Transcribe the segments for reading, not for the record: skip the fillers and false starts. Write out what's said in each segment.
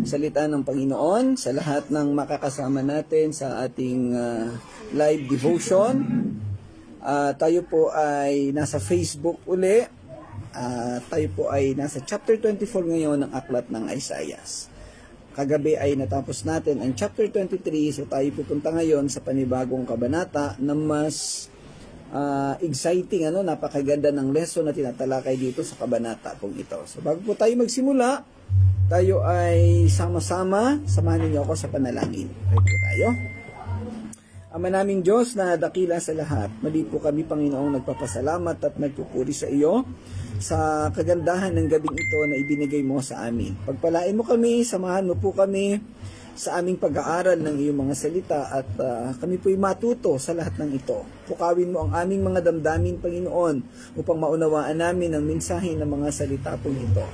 salita ng Panginoon, sa lahat ng makakasama natin sa ating live devotion. Tayo po ay nasa Facebook uli. Tayo po ay nasa chapter 24 ngayon ng aklat ng Isaiah. Kagabi ay natapos natin ang chapter 23, so tayo pupunta ngayon sa panibagong kabanata na mas exciting, napakaganda ng lesson na tinatalakay dito sa kabanata pong ito. So bago po tayo magsimula, tayo ay sama-sama, samahan niyo ako sa panalangin. Pray po tayo. Ama naming Diyos na dakila sa lahat, mali po kami Panginoong nagpapasalamat at nagpupuri sa iyo sa kagandahan ng gabing ito na ibinigay mo sa amin. Pagpalain mo kami, samahan mo po kami sa aming pag-aaral ng iyong mga salita at kami po'y matuto sa lahat ng ito. Pukawin mo ang aming mga damdamin, Panginoon, upang maunawaan namin ang mensahe ng mga salita pong ito.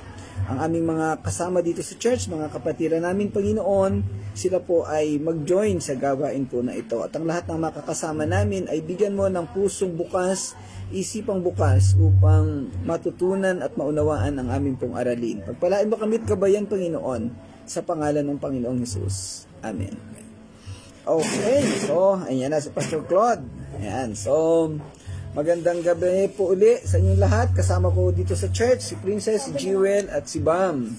Ang aming mga kasama dito sa church, mga kapatiran namin, Panginoon, sila po ay mag-join sa gawain po na ito. At ang lahat ng makakasama namin ay bigyan mo ng pusong bukas, isipang bukas upang matutunan at maunawaan ang aming pong aralin. Pagpalain mo kami at gabayan, Panginoon, sa pangalan ng Panginoong Hesus. Amen. Okay, so, ayan na si Pastor Claude. Ayan, so, magandang gabi po uli sa inyong lahat. Kasama ko dito sa church, si Princess, si Jewel, at si Bam.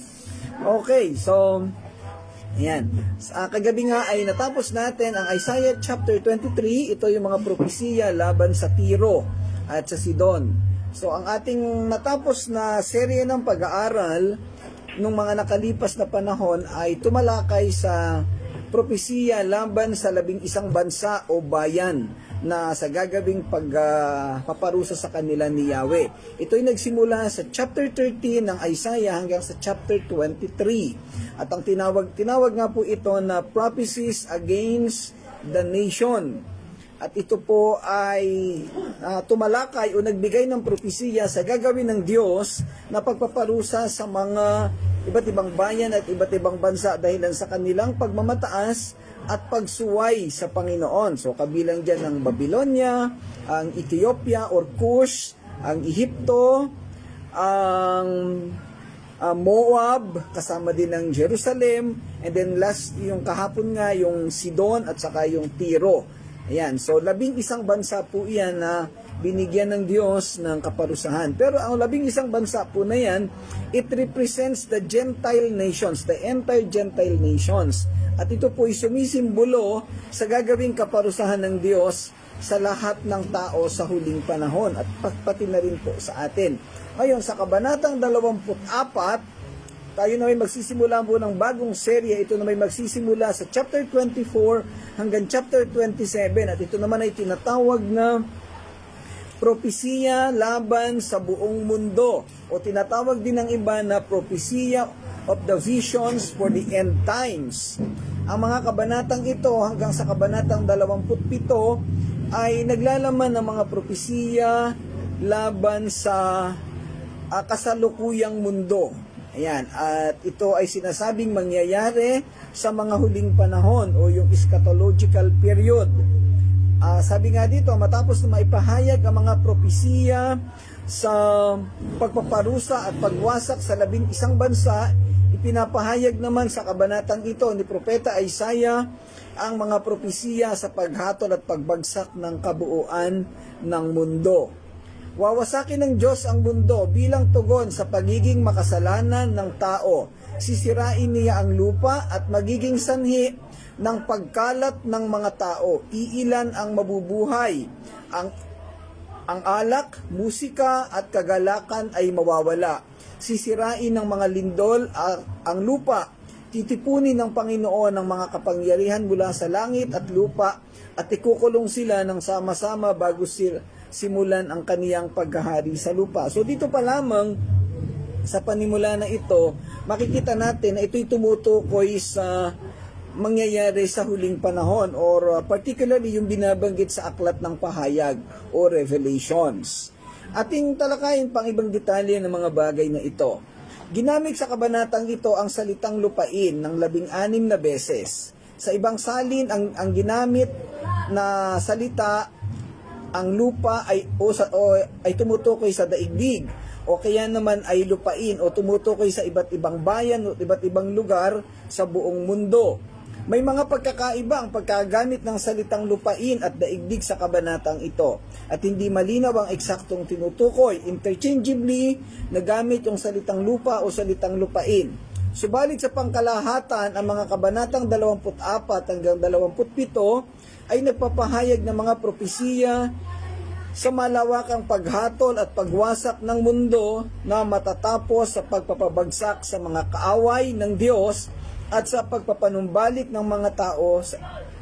Okay, so, ayan. Kagabi nga ay natapos natin ang Isaiah chapter 23. Ito yung mga propesiya laban sa Tiro at sa Sidon. So, ang ating natapos na serye ng pag-aaral nung mga nakalipas na panahon ay tumalakay sa propesiya laban sa 11 bansa o bayan na sa gagawing pagpaparusa sa kanila ni Yahweh. Ito'y nagsimula sa chapter 13 ng Isaiah hanggang sa chapter 23. At ang tinawag nga po ito na prophecies against the nation. At ito po ay tumalakay o nagbigay ng propesiya sa gagawin ng Diyos na pagpaparusa sa mga iba't ibang bayan at iba't ibang bansa dahilan sa kanilang pagmamataas at pagsuway sa Panginoon. So kabilang dyan ang Babylonia, ang Ethiopia or Cush, ang Ehipto, ang Moab, kasama din ng Jerusalem, and then last yung kahapon nga yung Sidon at saka yung Tiro. Ayan, so 11 bansa po yan na binigyan ng Diyos ng kaparusahan. Pero ang 11 bansa po na yan, it represents the Gentile nations, the entire Gentile nations. At ito po ay sumisimbolo sa gagawing kaparusahan ng Diyos sa lahat ng tao sa huling panahon at pati na rin po sa atin. Ngayon, sa kabanatang 24, tayo na may magsisimula po ng bagong serye. Ito na may magsisimula sa chapter 24 hanggang chapter 27. At ito naman ay tinatawag na propesiya laban sa buong mundo. O tinatawag din ng iba na propesiya of the visions for the end times. Ang mga kabanatang ito hanggang sa kabanatang 27 ay naglalaman ng mga propesiya laban sa kasalukuyang mundo. Ayan, at ito ay sinasabing mangyayari sa mga huling panahon o yung eschatological period. Sabi nga dito, matapos na maipahayag ang mga propesiya sa pagpaparusa at pagwasak sa 11 bansa, ipinapahayag naman sa kabanatang ito ni Propeta Isaiah ang mga propesiya sa paghatol at pagbagsak ng kabuuan ng mundo. Wawasakin ng Diyos ang mundo bilang tugon sa pagiging makasalanan ng tao. Sisirain niya ang lupa at magiging sanhi ng pagkalat ng mga tao. Iilan ang mabubuhay. Ang alak, musika at kagalakan ay mawawala. Sisirain ng mga lindol ang lupa. Titipunin ng Panginoon ang mga kapangyarihan mula sa langit at lupa at ikukulong sila ng sama-sama bago simulan ang kaniyang paghahari sa lupa. So dito pa lamang sa panimula na ito, makikita natin na ito'y tumutukoy sa mangyayari sa huling panahon or particularly yung binabanggit sa aklat ng pahayag o revelations. Ating talakayin pang ibang detalye ng mga bagay na ito. Ginamit sa kabanatang ito ang salitang lupain ng 16 na beses. Sa ibang salin, ang ginamit na salita, ang lupa ay tumutukoy sa daigdig o kaya naman ay lupain o tumutukoy sa iba't ibang bayan o iba't ibang lugar sa buong mundo. May mga pagkakaiba ang pagkagamit ng salitang lupain at daigdig sa kabanatang ito at hindi malinaw ang eksaktong tinutukoy. Interchangeably, nagamit yung salitang lupa o salitang lupain. Subalit sa pangkalahatan, ang mga kabanatang 24 hanggang 27 ay nagpapahayag ng mga propesiya sa malawakang paghatol at pagwasak ng mundo na matatapos sa pagpapabagsak sa mga kaaway ng Diyos at sa pagpapanumbalik ng mga tao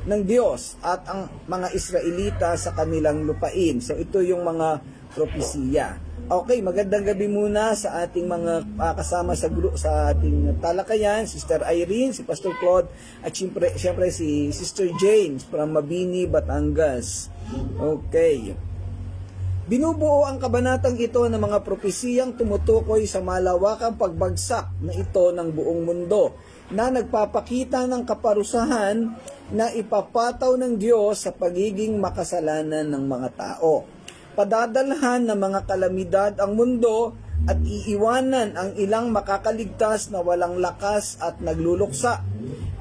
ng Diyos at ang mga Israelita sa kanilang lupain. So ito yung mga propesiya. Okay, magandang gabi muna sa ating mga kasama sa ating talakayan, Sister Irene, si Pastor Claude, at siyempre si Sister Jane from Mabini, Batangas. Okay. Binubuo ang kabanatang ito ng mga propesiyang tumutukoy sa malawakang pagbagsak na ito ng buong mundo na nagpapakita ng kaparusahan na ipapataw ng Diyos sa pagiging makasalanan ng mga tao. Padadalhan ng mga kalamidad ang mundo at iiwanan ang ilang makakaligtas na walang lakas at nagluluksa.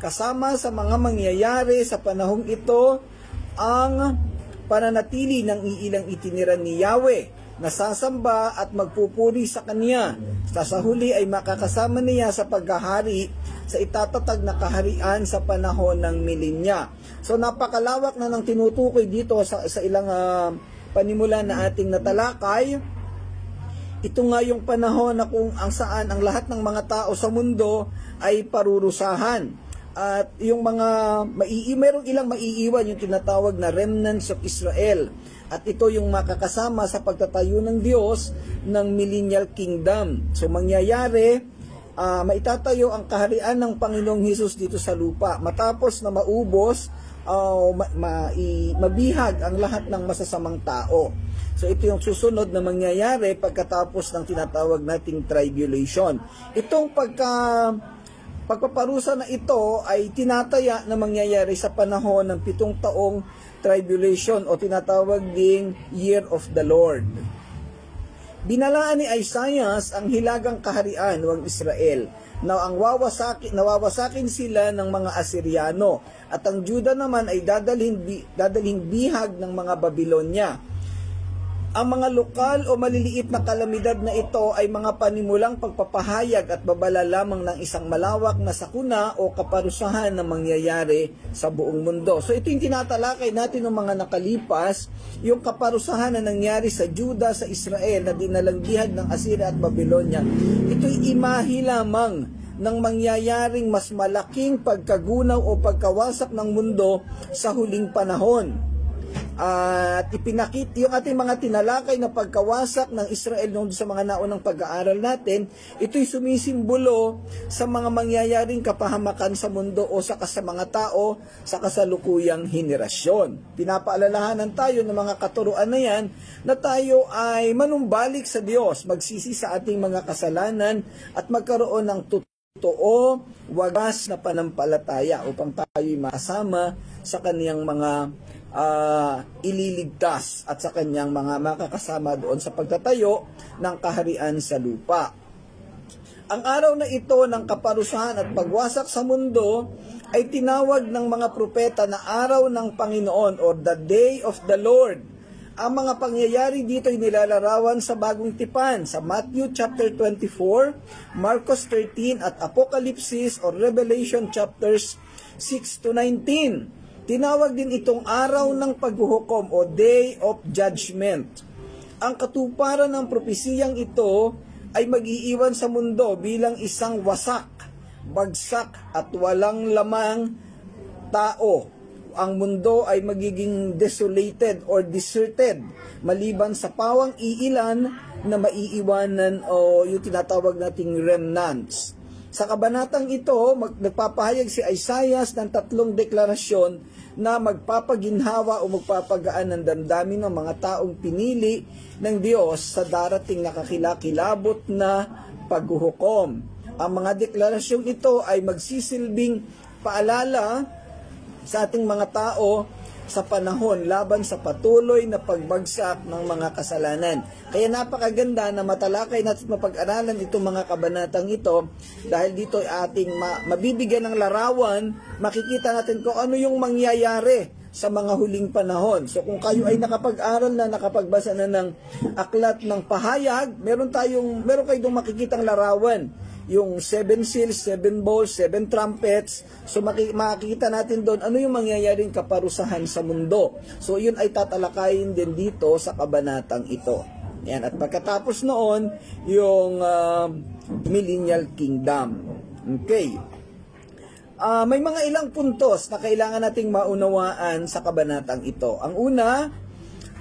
Kasama sa mga mangyayari sa panahong ito ang pananatili ng iilang itiniran ni Yahweh, nasasamba at magpupuri sa Kanya. Sa huli ay makakasama niya sa paghahari sa itatatag na kaharian sa panahon ng milenya. So napakalawak na ng tinutukoy dito sa ilang panimula na ating natalakay. Ito nga yung panahon na kung ang saan ang lahat ng mga tao sa mundo ay parurusahan. At yung merong ilang maiiwan, yung tinatawag na remnants of Israel. At ito yung makakasama sa pagtatayo ng Diyos ng millennial kingdom. So mangyayari, maitatayo ang kaharian ng Panginoong Hesus dito sa lupa. Matapos na maubos, mabihag ang lahat ng masasamang tao. So ito yung susunod na mangyayari pagkatapos ng tinatawag nating tribulation. Itong pagpaparusa na ito ay tinataya na mangyayari sa panahon ng 7 taong tribulation o tinatawag ding Year of the Lord. Binalaan ni Isaiah ang hilagang kaharian ng Israel na ang nawawasakin sila ng mga Asyriano at ang Juda naman ay dadalhin bihag ng mga Babilonya. Ang mga lokal o maliliit na kalamidad na ito ay mga panimulang pagpapahayag at babala lamang ng isang malawak na sakuna o kaparusahan na mangyayari sa buong mundo. So ito yung tinatalakay natin ng mga nakalipas, yung kaparusahan na nangyari sa Juda, sa Israel na dinalang bihag ng Assyria at Babylonia. Ito'y imahe lamang ng mangyayaring mas malaking pagkagunaw o pagkawasak ng mundo sa huling panahon. At ipinakit yung ating mga tinalakay na pagkawasak ng Israel noon sa mga naunang pag-aaral natin, ito'y sumisimbolo sa mga mangyayaring kapahamakan sa mundo o sa mga tao sa kasalukuyang henerasyon. Pinapaalalahanan tayo ng mga katuruan na yan na tayo ay manumbalik sa Diyos, magsisi sa ating mga kasalanan at magkaroon ng totoo, wagas na panampalataya upang tayo'y makasama sa kaniyang mga ililigtas at sa kanyang mga makakasama doon sa pagtatayo ng kaharian sa lupa. Ang araw na ito ng kaparusahan at pagwasak sa mundo ay tinawag ng mga propeta na araw ng Panginoon or the day of the Lord. Ang mga pangyayari dito ay nilalarawan sa Bagong Tipan sa Matthew chapter 24, Marcos 13 at Apocalypse or Revelation chapters 6 to 19. Tinawag din itong araw ng paghuhukom o Day of Judgment. Ang katuparan ng propesiyang ito ay mag-iiwan sa mundo bilang isang wasak, bagsak at walang lamang tao. Ang mundo ay magiging desolated or deserted maliban sa pawang iilan na maiiwanan o yung tinatawag nating remnants. Sa kabanatang ito, nagpapahayag si Isaiah ng 3 deklarasyon na magpapaginhawa o magpapagaan ng damdamin ng mga taong pinili ng Diyos sa darating na kakilakilabot na paghuhukom. Ang mga deklarasyong ito ay magsisilbing paalala sa ating mga tao sa panahon laban sa patuloy na pagbagsak ng mga kasalanan. Kaya napakaganda na matalakay natin mapag-aralan itong mga kabanatang ito dahil dito ay ating mabibigyan ng larawan, makikita natin kung ano yung mangyayari sa mga huling panahon. So kung kayo ay nakapag-aral na, nakapagbasa na ng aklat ng pahayag, meron kayong makikitang larawan. Yung 7 seals, 7 bowls, 7 trumpets. So makikita natin doon ano yung mangyayaring kaparusahan sa mundo. So yun ay tatalakayin din dito sa kabanatang ito. Yan. At pagkatapos noon, yung Millennial Kingdom. Okay. May mga ilang puntos na kailangan nating maunawaan sa kabanatang ito. Ang una,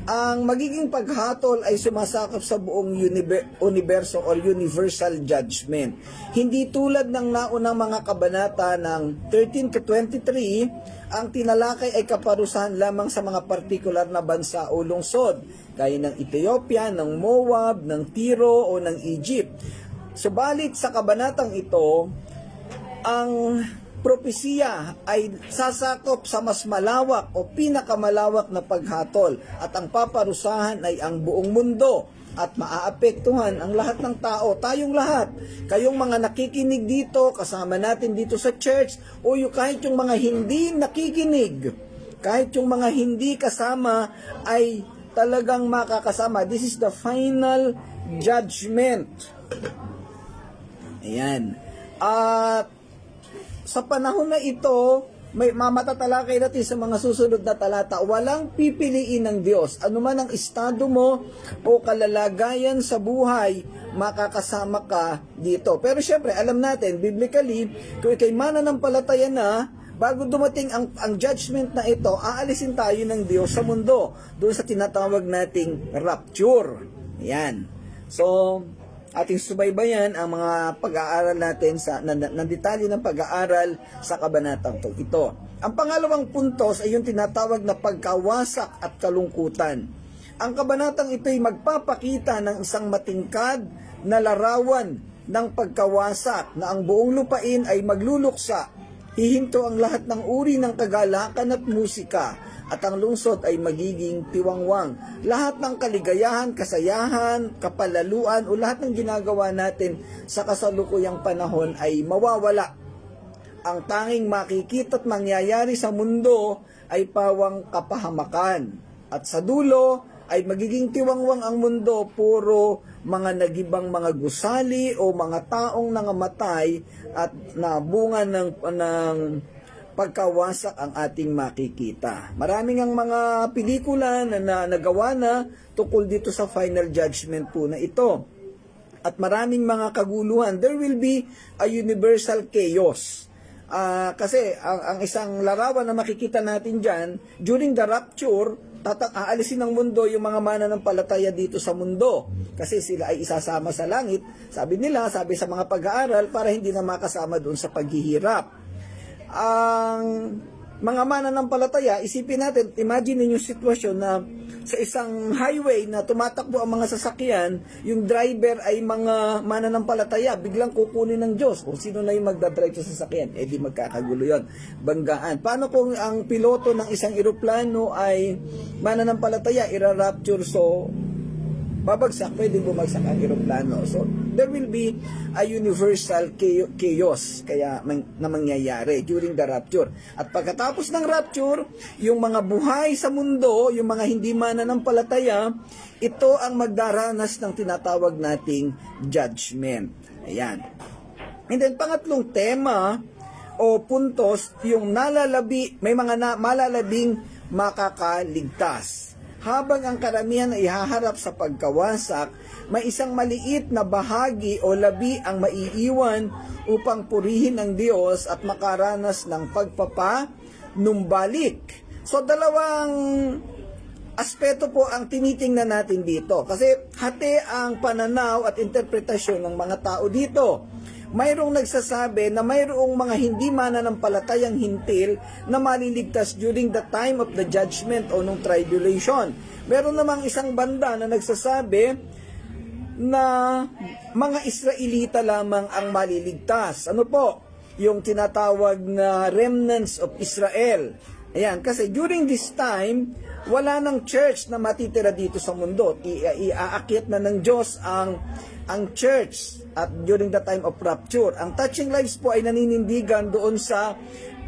ang magiging paghatol ay sumasakop sa buong universo or universal judgment. Hindi tulad ng naunang mga kabanata ng 13 to 23, ang tinalakay ay kaparusahan lamang sa mga partikular na bansa o lungsod, gaya ng Ethiopia, ng Moab, ng Tiro o ng Egypt. Subalit sa kabanatang ito, ang propesiya ay sasakop sa mas malawak o pinakamalawak na paghatol at ang paparusahan ay ang buong mundo at maaapektuhan ang lahat ng tao, tayong lahat. Kayong mga nakikinig dito, kasama natin dito sa church, o yung kahit yung mga hindi nakikinig, kahit yung mga hindi kasama ay talagang makakasama. This is the final judgment. Ayan. At sa panahon na ito, may mamatatalakay natin sa mga susunod na talata, walang pipiliin ng Diyos. Ano man ang estado mo o kalalagayan sa buhay, makakasama ka dito. Pero syempre, alam natin, biblically, kung ikay mananampalataya na, bago dumating ang judgment na ito, aalisin tayo ng Diyos sa mundo, doon sa tinatawag nating rapture. Yan. So, ating subaybayan ang mga pag-aaral natin ng detalye ng pag-aaral sa kabanatang ito. Ang pangalawang puntos ay yung tinatawag na pagkawasak at kalungkutan. Ang kabanatang ito ay magpapakita ng isang matingkad na larawan ng pagkawasak na ang buong lupain ay magluluksa. Hihinto ang lahat ng uri ng kagalakan at musika at ang lungsod ay magiging tiwangwang. Lahat ng kaligayahan, kasayahan, kapalaluan o lahat ng ginagawa natin sa kasalukuyang panahon ay mawawala. Ang tanging makikita at mangyayari sa mundo ay pawang kapahamakan. At sa dulo ay magiging tiwangwang ang mundo, puro mga nagibang mga gusali o mga taong nangamatay at nabunga ng pagkawasak ang ating makikita. Maraming ang mga pelikula na nagawa na tungkol dito sa final judgment po na ito. At maraming mga kaguluhan. There will be a universal chaos. Kasi ang isang larawan na makikita natin dyan, during the rapture, aalisin ng mundo yung mga mananampalataya dito sa mundo. Kasi sila ay isasama sa langit. Sabi sa mga pag-aaral, para hindi na makasama doon sa paghihirap. Ang mga mananampalataya, isipin natin, imagine yung sitwasyon na sa isang highway na tumatakbo ang mga sasakyan, yung driver ay mga mananampalataya, biglang kukunin ng Diyos. O sino na yung magdadrive sa sasakyan? Eh di magkakagulo yun. Banggaan. Paano kung ang piloto ng isang eroplano ay mananampalataya, ira-rapture, so babagsak, pwedeng bumagsak ang eroplano. So, there will be a universal chaos na mangyayari during the rapture. At pagkatapos ng rapture, yung mga buhay sa mundo, yung mga hindi mananampalataya, ito ang magdaranas ng tinatawag nating judgment. Ayan. And then, pangatlong tema o puntos, yung may mga malalabing makakaligtas. Habang ang karamihan ay haharap sa pagkawasak, may isang maliit na bahagi o labi ang maiiwan upang purihin ang Diyos at makaranas ng pagpapanumbalik. So, dalawang aspeto po ang tinitingnan natin dito. Kasi hati ang pananaw at interpretasyon ng mga tao dito. Mayroong nagsasabi na mayroong mga hindi mananampalatayang hintil na maliligtas during the time of the judgment o nung tribulation. Meron namang isang banda na nagsasabi na mga Israelita lamang ang maliligtas. Ano po? Yung tinatawag na remnants of Israel. Ayan, kasi during this time, wala nang church na matitira dito sa mundo. Iaakyat na ng Diyos ang church at during the time of rapture. Ang Touching Lives po ay naninindigan doon sa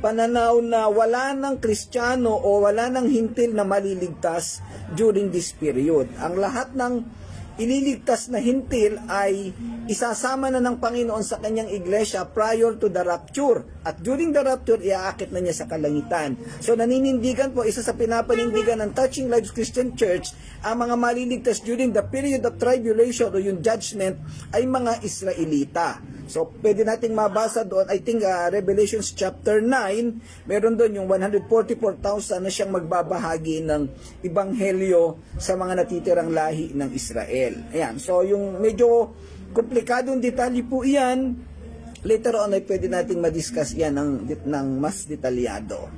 pananaw na wala ng Kristiyano o wala ng hintil na maliligtas during this period. Ang lahat ng ililigtas na hintil ay isasama na ng Panginoon sa kanyang iglesia prior to the rapture. At during the rapture, iaakit na niya sa kalangitan. So naninindigan po, isa sa pinapanindigan ng Touching Lives Christian Church, ang mga maliligtas during the period of tribulation o yung judgment ay mga Israelita. So pwede nating mabasa doon, I think Revelations chapter 9, meron doon yung 144,000 na siyang magbabahagi ng ebanghelyo sa mga natitirang lahi ng Israel. Ayan, so yung medyo komplikadong detalye po iyan, later on ay pwede nating madiscuss yan ng mas detalyado.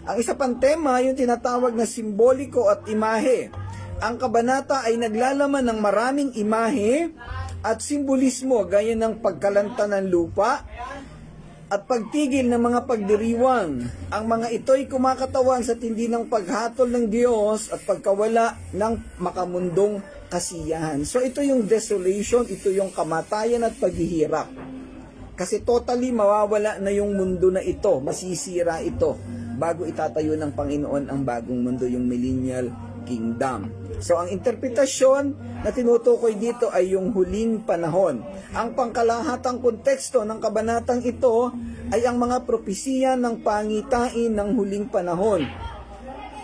Ang isa pang tema, yung tinatawag na simboliko at imahe. Ang kabanata ay naglalaman ng maraming imahe at simbolismo gaya ng pagkalanta ng lupa at pagtigil ng mga pagdiriwang. Ang mga ito'y kumakatawan sa tindi ng paghatol ng Diyos at pagkawala ng makamundong kasiyahan. So ito yung desolation, ito yung kamatayan at paghihirap. Kasi totally mawawala na yung mundo na ito, masisira ito bago itatayo ng Panginoon ang bagong mundo, yung millennial kingdom. So ang interpretasyon na tinutukoy dito ay yung huling panahon. Ang pangkalahatang konteksto ng kabanatang ito ay ang mga propesiya ng pangitain ng huling panahon,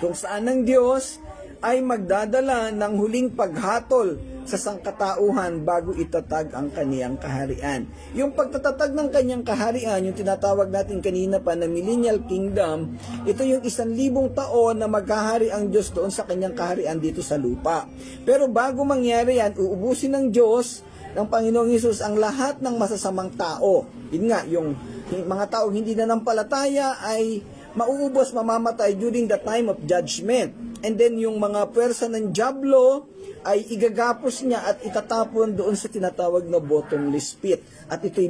kung saan ang Diyos ay magdadala ng huling paghatol sa sangkatauhan bago itatag ang kaniyang kaharian. Yung pagtatatag ng kanyang kaharian, yung tinatawag natin kanina pa na millennial kingdom, ito yung 1,000 taon na maghahari ang Diyos doon sa kanyang kaharian dito sa lupa. Pero bago mangyari yan, uubusin ng Diyos, ng Panginoong Hesus, ang lahat ng masasamang tao. Yun nga, yung mga taong hindi nanampalataya ay mauubos, mamamatay during the time of judgment. And then yung mga pwersa ng dyablo ay igagapos niya at itatapon doon sa tinatawag na bottomless pit. At ito'y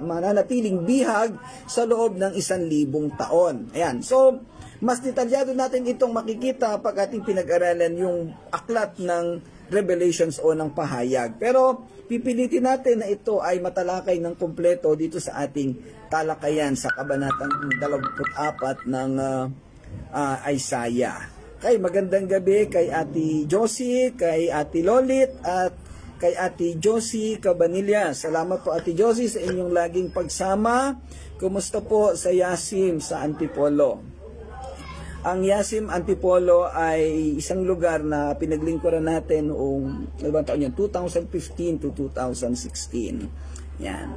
mananatiling bihag sa loob ng 1,000 taon. Ayan. So, mas detalyado natin itong makikita pag ating pinag-aralan yung aklat ng Revelations o ng pahayag. Pero, pipilitin natin na ito ay matalakay ng kumpleto dito sa ating talakayan sa kabanatang 24 ng Isaiah. Kay magandang gabi kay Ate Josie, kay Ate Lolit, at kay Ate Josie Cabanilla. Salamat po Ate Josie sa inyong laging pagsama. Kumusta po sa Yasim sa Antipolo? Ang Yasim Antipolo ay isang lugar na pinaglingkuran natin noong 2015 to 2016. Yan.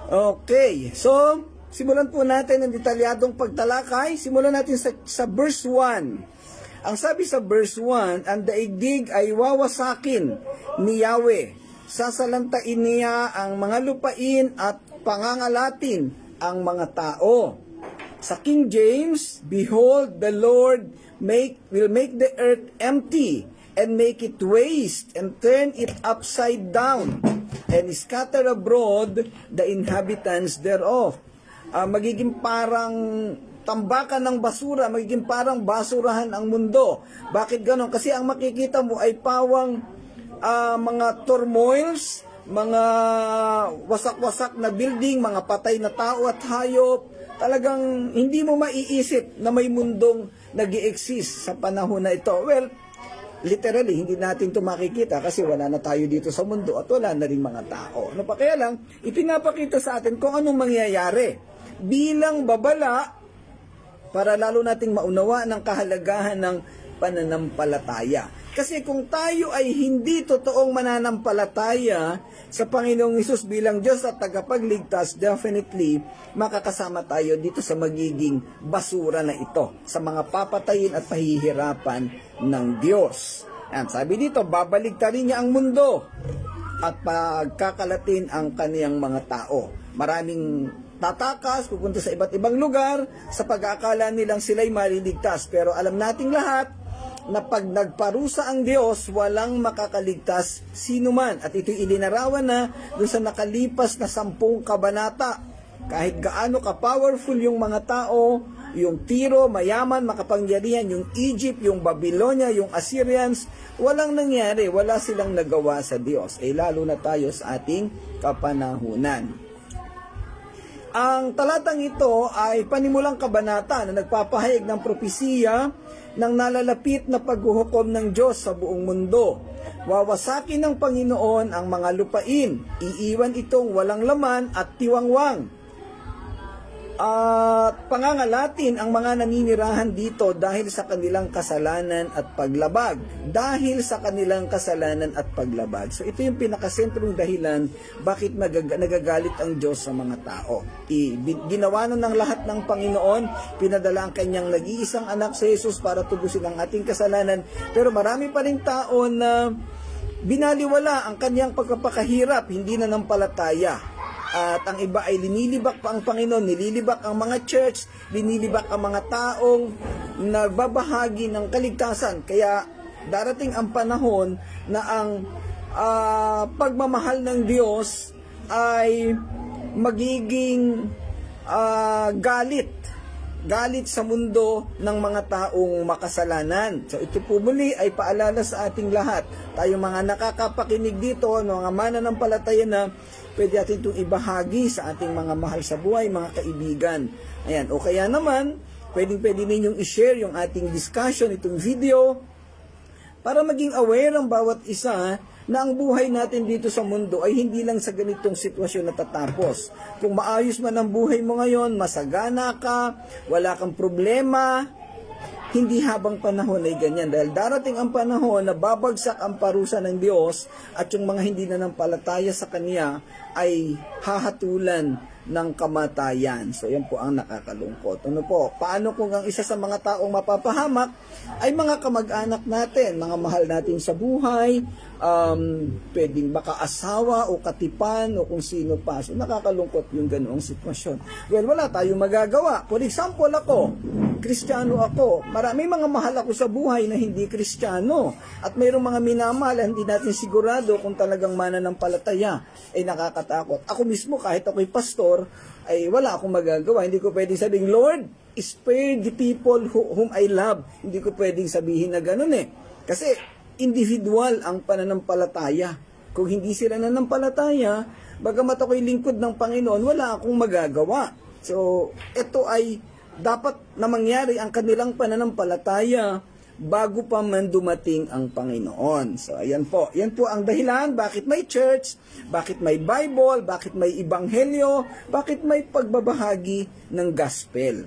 Okay, so simulan po natin ang detalyadong pagtalakay. Simulan natin sa verse 1. Ang sabi sa verse 1, ang daigdig ay wawasakin ni Yahweh. Sasalantain niya ang mga lupain at pangangalatin ang mga tao. Sa King James, behold, the Lord will make the earth empty and make it waste and turn it upside down and scatter abroad the inhabitants thereof. Magiging parang tambakan ng basura, magiging parang basurahan ang mundo. Bakit ganon? Kasi ang makikita mo ay pawang mga turmoils, mga wasak-wasak na building, mga patay na tao at hayop. Talagang hindi mo maiisip na may mundong nag-i-exist sa panahon na ito. Well, literally, hindi natin ito makikita kasi wala na tayo dito sa mundo at wala na rin mga tao. Ano pa kaya lang, ipinapakita sa atin kung anong mangyayari bilang babala para lalo nating maunawa ng kahalagahan ng pananampalataya. Kasi kung tayo ay hindi totoong mananampalataya sa Panginoong Hesus bilang Diyos at tagapagligtas, definitely makakasama tayo dito sa magiging basura na ito, sa mga papatayin at pahihirapan ng Diyos. Yan, sabi dito, babaligtarin niya ang mundo at pagkakalatin ang kaniyang mga tao. Maraming tatakas, pupunta sa iba't ibang lugar sa pag-aakala nilang sila'y maliligtas. Pero alam nating lahat na pag nagparusa ang Diyos, walang makakaligtas sino man. At ito'y ilinarawan na doon sa nakalipas na 10 kabanata. Kahit gaano ka-powerful yung mga tao, yung Tiro, mayaman, makapangyarihan, yung Egypt, yung Babylonia, yung Assyrians, walang nangyari, wala silang nagawa sa Diyos. Lalo na tayo sa ating kapanahunan. Ang talatang ito ay panimulang kabanata na nagpapahayag ng propesiya ng nalalapit na paghuhukom ng Diyos sa buong mundo. Wawasakin ng Panginoon ang mga lupain, iiwan itong walang laman at tiwangwang. At pangangalatin ang mga naninirahan dito dahil sa kanilang kasalanan at paglabag. Dahil sa kanilang kasalanan at paglabag. So ito yung pinakasentrong dahilan bakit nagagalit ang Diyos sa mga tao. Ginawa na ng lahat ng Panginoon, pinadala ang kanyang nag-iisang anak sa Jesus para tubusin ang ating kasalanan. Pero marami pa rin tao na binaliwala ang kanyang pagpapakahirap, hindi na nampalataya. At ang iba ay linilibak pa ang Panginoon, nililibak ang mga church, linilibak ang mga taong nagbabahagi ng kaligtasan. Kaya darating ang panahon na ang pagmamahal ng Diyos ay magiging galit sa mundo ng mga taong makasalanan. So ito po muli ay paalala sa ating lahat. Tayong mga nakakapakinig dito, mga mananampalataya na, pwede natin itong ibahagi sa ating mga mahal sa buhay, mga kaibigan. Ayan, o kaya naman, pwede ninyong i-share yung ating discussion, itong video, para maging aware ang bawat isa na ang buhay natin dito sa mundo ay hindi lang sa ganitong sitwasyon natatapos. Kung maayos man ang buhay mo ngayon, masagana ka, wala kang problema, hindi habang panahon ay ganyan. Dahil darating ang panahon na babagsak ang parusa ng Diyos at yung mga hindi nanampalataya sa Kanya ay hahatulan ng kamatayan. So yan po ang nakakalungkot. Ano po? Paano kung ang isa sa mga taong mapapahamak ay mga kamag-anak natin, mga mahal natin sa buhay, pwedeng baka asawa o katipan o kung sino pa. So nakakalungkot yung ganoong sitwasyon. Well, wala tayong magagawa. For example, ako, Kristiyano ako. May mga mahal ako sa buhay na hindi Kristiyano. At mayroong mga minamahal, hindi natin sigurado kung talagang mananampalataya. Ay nakakatakot. Ako mismo, kahit ako'y pastor, ay wala akong magagawa. Hindi ko pwedeng sabihin, Lord, spare the people whom I love. Hindi ko pwedeng sabihin na ganun eh. Kasi individual ang pananampalataya. Kung hindi sila nanampalataya, bagamat ako'y lingkod ng Panginoon, wala akong magagawa. So, ito ay dapat na mangyari ang kanilang pananampalataya bago pa man dumating ang Panginoon. So, ayan po. Yan po ang dahilan bakit may church, bakit may Bible, bakit may Ebanghelyo, bakit may pagbabahagi ng gospel.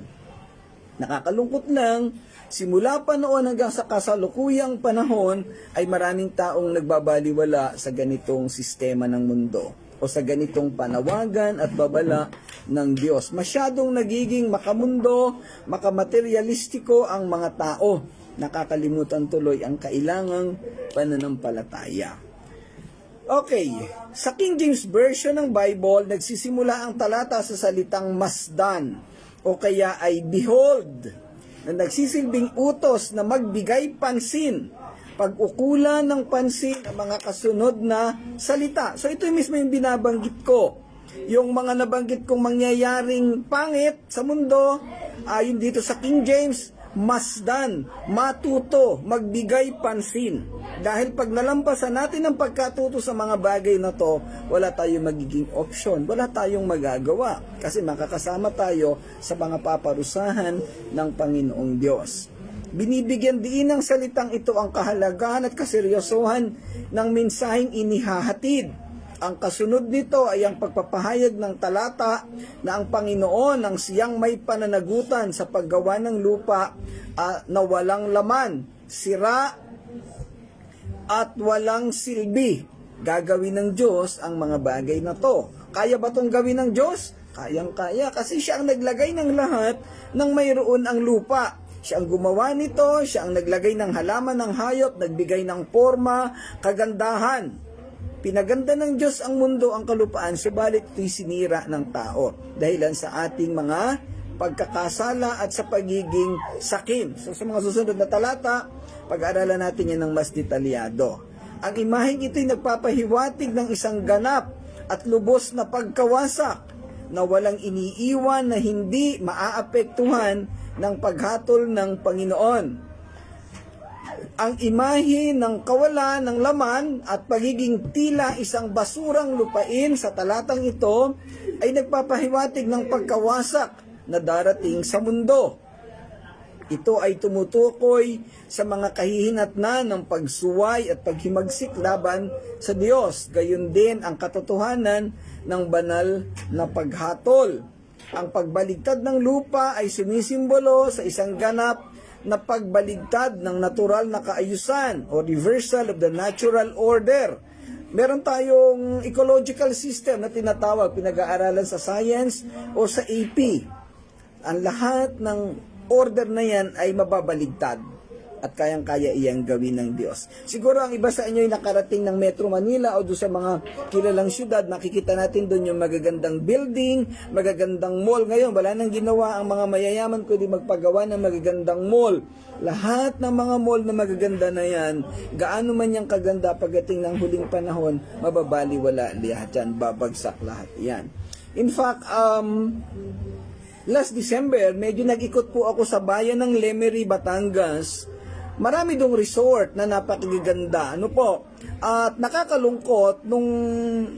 Nakakalungkot lang, simula pa noon hanggang sa kasalukuyang panahon ay maraming taong nagbabaliwala sa ganitong sistema ng mundo o sa ganitong panawagan at babala ng Diyos. Masyadong nagiging makamundo, makamaterialistiko ang mga tao. Nakakalimutan tuloy ang kailangang pananampalataya. Okay, sa King James Version ng Bible, nagsisimula ang talata sa salitang masdan o kaya ay behold, na nagsisilbing utos na magbigay pansin, pag-ukulan ng pansin ang mga kasunod na salita. So ito mismo yung binabanggit ko. Yung mga nabanggit kong mangyayaring pangit sa mundo, ayon dito sa King James, masdan, matuto, magbigay pansin. Dahil pag nalampasan natin ang pagkatuto sa mga bagay na to, wala tayong magiging option, wala tayong magagawa. Kasi makakasama tayo sa mga paparusahan ng Panginoong Diyos. Binibigyan din ng salitang ito ang kahalagahan at kaseryosohan ng mensaheng inihahatid. Ang kasunod nito ay ang pagpapahayag ng talata na ang Panginoon ang siyang may pananagutan sa paggawa ng lupa na walang laman, sira at walang silbi. Gagawin ng Diyos ang mga bagay na to. Kaya ba itong gawin ng Diyos? Kayang-kaya kasi siya ang naglagay ng lahat ng mayroon ang lupa. Siya ang gumawa nito, siya ang naglagay ng halaman ng hayop, nagbigay ng forma, kagandahan. Pinaganda ng Diyos ang mundo, ang kalupaan, subalit ito'y sinira ng tao dahilan sa ating mga pagkakasala at sa pagiging sakim. So sa mga susunod na talata, pag-aaralan natin yan ng mas detalyado. Ang imaheng ito'y nagpapahiwatig ng isang ganap at lubos na pagkawasak na walang iniiwan na hindi maaapektuhan ng paghatol ng Panginoon. Ang imahe ng kawalan ng laman at pagiging tila isang basurang lupain sa talatang ito ay nagpapahiwatig ng pagkawasak na darating sa mundo. Ito ay tumutukoy sa mga kahihinatnan ng pagsuway at paghimagsik laban sa Diyos. Gayon din ang katotohanan ng banal na paghatol. Ang pagbaligtad ng lupa ay sumisimbolo sa isang ganap na pagbaligtad ng natural na kaayusan o reversal of the natural order. Meron tayong ecological system na tinatawag, pinag-aaralan sa science o sa AP. Ang lahat ng order na yan ay mababaligtad at kayang-kaya iyang gawin ng Diyos. Siguro ang iba sa inyo ay nakarating ng Metro Manila o doon sa mga kilalang syudad, nakikita natin doon yung magagandang building, magagandang mall. Ngayon, wala nang ginawa ang mga mayayaman kundi magpagawa ng magagandang mall. Lahat ng mga mall na magaganda na yan, gaano man yung kaganda pagdating ng huling panahon, mababaliwala lahat yan, babagsak lahat yan. In fact, last December, medyo nag-ikot po ako sa bayan ng Lemery, Batangas. Marami dong resort na napakaganda. Ano po? At nakakalungkot, nung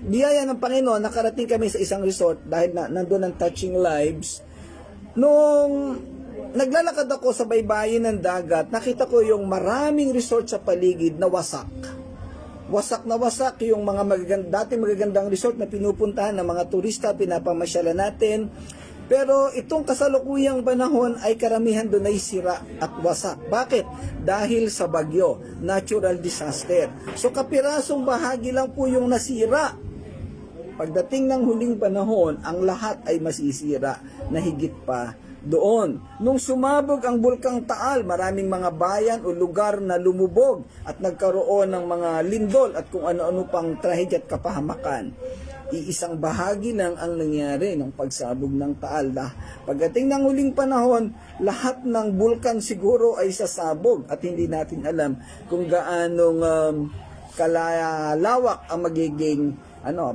biyaya ng Panginoon, nakarating kami sa isang resort dahil nandun ang Touching Lives. Nung naglalakad ako sa baybayin ng dagat, nakita ko yung maraming resort sa paligid na wasak. Wasak na wasak yung mga dating magagandang resort na pinupuntahan ng mga turista, pinapamasyalan natin. Pero itong kasalukuyang panahon ay karamihan doon ay sira at wasak. Bakit? Dahil sa bagyo, natural disaster. So kapirasong bahagi lang po yung nasira. Pagdating ng huling panahon, ang lahat ay masisira na higit pa doon. Nung sumabog ang Bulkang Taal, maraming mga bayan o lugar na lumubog at nagkaroon ng mga lindol at kung ano-ano pang trahedya at kapahamakan. Iisang bahagi lang ang nangyari ng pagsabog ng Taal. Pagdating ng huling panahon, lahat ng bulkan siguro ay sasabog at hindi natin alam kung gaanong kalalawak ang magiging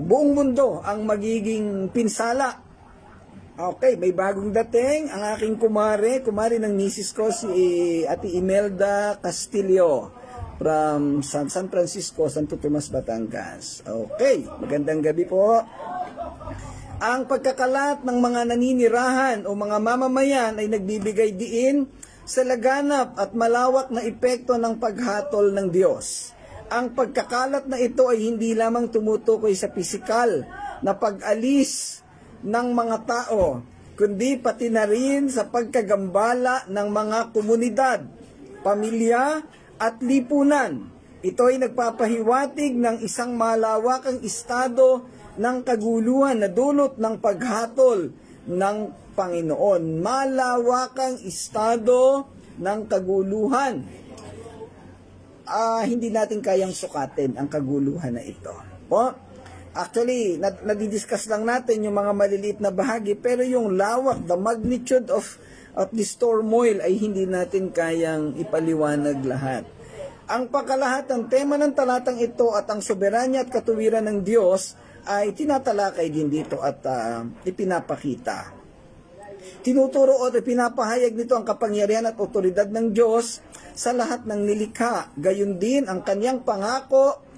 buong mundo ang magiging pinsala. Okay, may bagong dating ang aking kumare ng misis ko, si Ate Imelda Castillo from San Francisco, Santo Tomas, Batangas. Okay, magandang gabi po. Ang pagkakalat ng mga naninirahan o mga mamamayan ay nagbibigay diin sa laganap at malawak na epekto ng paghatol ng Diyos. Ang pagkakalat na ito ay hindi lamang tumutukoy sa pisikal na pag-alis ng mga tao, kundi pati na rin sa pagkagambala ng mga komunidad, pamilya at lipunan. Ito ay nagpapahiwatig ng isang malawakang estado ng kaguluhan na dulot ng paghatol ng Panginoon. Malawakang estado ng kaguluhan. Hindi natin kayang sukatin ang kaguluhan na ito. Po? Actually, nadidiscuss lang natin yung mga maliliit na bahagi, pero yung lawak, the magnitude of this turmoil ay hindi natin kayang ipaliwanag lahat. Ang pagkalahatang tema ng talatang ito at ang soberanya at katuwiran ng Diyos ay tinatalakay din dito at ipinapakita. Tinuturo o pinapahayag nito ang kapangyarihan at otoridad ng Diyos sa lahat ng nilikha. Gayon din ang kanyang pangako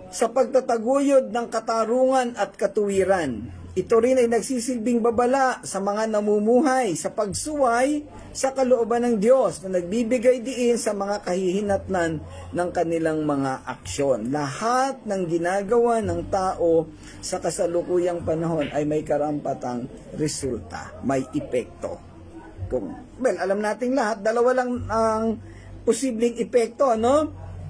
sa pagtataguyod ng katarungan at katuwiran. Ito rin ay nagsisilbing babala sa mga namumuhay sa pagsuway sa kalooban ng Diyos na nagbibigay diin sa mga kahihinatnan ng kanilang mga aksyon. Lahat ng ginagawa ng tao sa kasalukuyang panahon ay may karampatang resulta, may epekto. Alam nating lahat, dalawa lang ang posibleng epekto,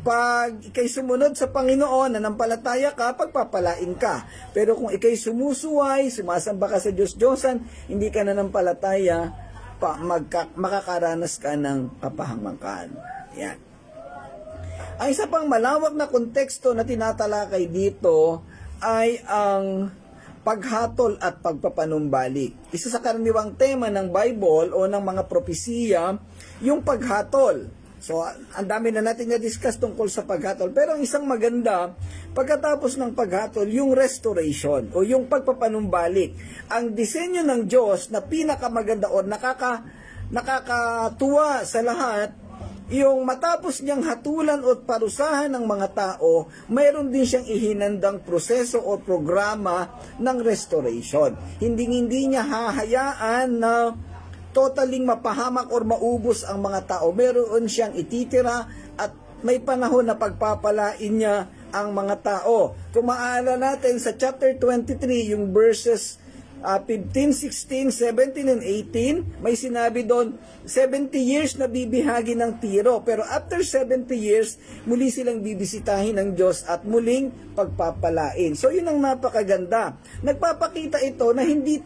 Pag ikay sumunod sa Panginoon, nanampalataya ka, pagpapalain ka. Pero kung ikay sumusuway, sumasamba ka sa Diyos-Diyosan, hindi ka nanampalataya, makakaranas ka ng kapahamakan. Yan. Ang isa pang malawak na konteksto na tinatalakay dito ay ang paghatol at pagpapanumbalik. Isa sa karaniwang tema ng Bible o ng mga propesiya, yung paghatol. So, ang dami na natin na-discuss tungkol sa paghatol. Pero ang isang maganda, pagkatapos ng paghatol, yung restoration o yung pagpapanumbalik. Ang disenyo ng Diyos na pinakamaganda o nakakatuwa sa lahat, yung matapos niyang hatulan o parusahan ng mga tao, mayroon din siyang ihinandang proseso o programa ng restoration. Hindi niya hahayaan na totaling mapahamak or maubos ang mga tao. Meron siyang ititira at may panahon na pagpapalain niya ang mga tao. Kung maaalala natin sa chapter 23, yung verses 15, 16, 17, and 18, may sinabi doon, 70 years na bibihagi ng Tiro. Pero after 70 years, muli silang bibisitahin ng Diyos at muling pagpapalain. So yun ang napakaganda. Nagpapakita ito na hindi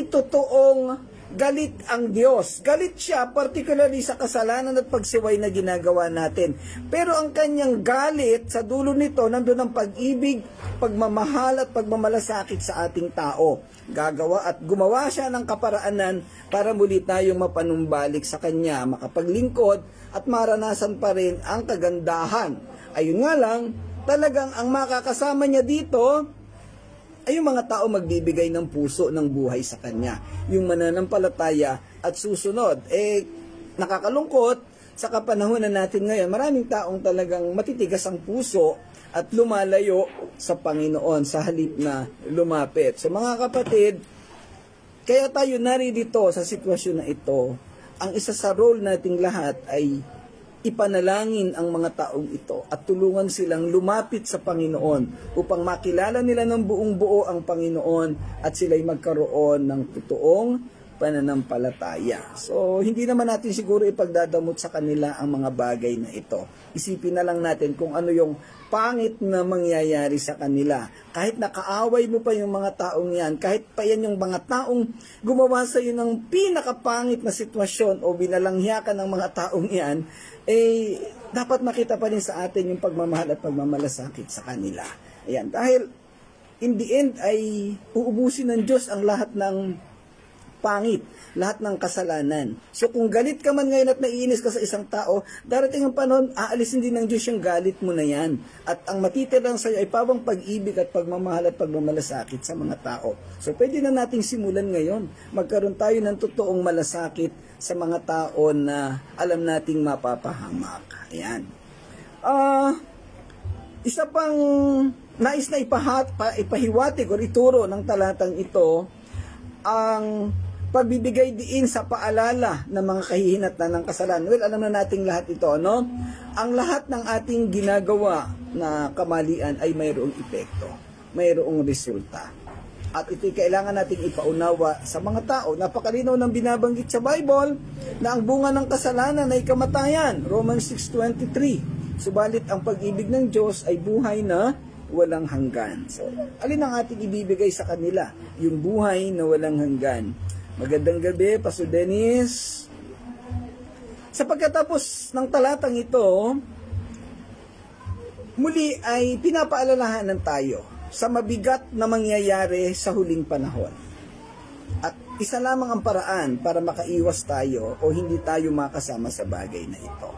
totoong galit ang Diyos. Galit siya particularly sa kasalanan at pagsiway na ginagawa natin. Pero ang kanyang galit, sa dulo nito, nandun ang pag-ibig, pagmamahal at pagmamalasakit sa ating tao. Gumawa siya ng kaparaanan para muli tayong mapanumbalik sa kanya, makapaglingkod at maranasan pa rin ang kagandahan. Ayun nga lang, talagang ang makakasama niya dito ay yung mga tao magbibigay ng puso ng buhay sa kanya, yung mananampalataya at susunod. Nakakalungkot sa kapanahunan natin ngayon, maraming taong talagang matitigas ang puso at lumalayo sa Panginoon sa halip na lumapit. So mga kapatid, kaya tayo naririto sa sitwasyon na ito, ang isa sa role nating lahat ay ipanalangin ang mga taong ito at tulungan silang lumapit sa Panginoon upang makilala nila ng buong buo ang Panginoon at sila'y magkaroon ng totoong pananampalataya. So, hindi naman natin siguro ipagdadamot sa kanila ang mga bagay na ito. Isipin na lang natin kung ano yung pangit na mangyayari sa kanila. Kahit nakaaway mo pa yung mga taong yan, kahit pa yan yung mga taong gumawa sa iyo ng pinakapangit na sitwasyon o binalanghiyakan ng mga taong yan, dapat makita pa rin sa atin yung pagmamahal at pagmamalasakit sa kanila. Ayan, dahil in the end ay uubusin ng Diyos ang lahat ng pangit, lahat ng kasalanan. So kung galit ka man ngayon at naiinis ka sa isang tao, darating ang panahon, aalisin din ng Diyos yung galit mo na yan. At ang matitirang sa iyo ay pawang pag-ibig at pagmamahal at pagmamalasakit sa mga tao. So pwede na nating simulan ngayon. Magkaroon tayo ng totoong malasakit sa mga tao na alam nating mapapahamak. Ayan. Isa pang nais na ipahiwatig o ituro ng talatang ito, ang pagbibigay diin sa paalala ng mga kahihinatnan ng kasalanan. Well, alam na nating lahat ito, no? Ang lahat ng ating ginagawa na kamalian ay mayroong epekto, mayroong resulta. At ito'y kailangan nating ipaunawa sa mga tao. Napakalinaw ng binabanggit sa Bible na ang bunga ng kasalanan ay kamatayan. Romans 6:23. Subalit ang pag-ibig ng Diyos ay buhay na walang hanggan. So, alin ang ating ibibigay sa kanila? Yung buhay na walang hanggan. Magandang gabi, Pastor Dennis. Sa pagkatapos ng talatang ito, muli ay pinapaalalahanan tayo sa mabigat na mangyayari sa huling panahon. At isa lamang ang paraan para makaiwas tayo o hindi tayo makasama sa bagay na ito.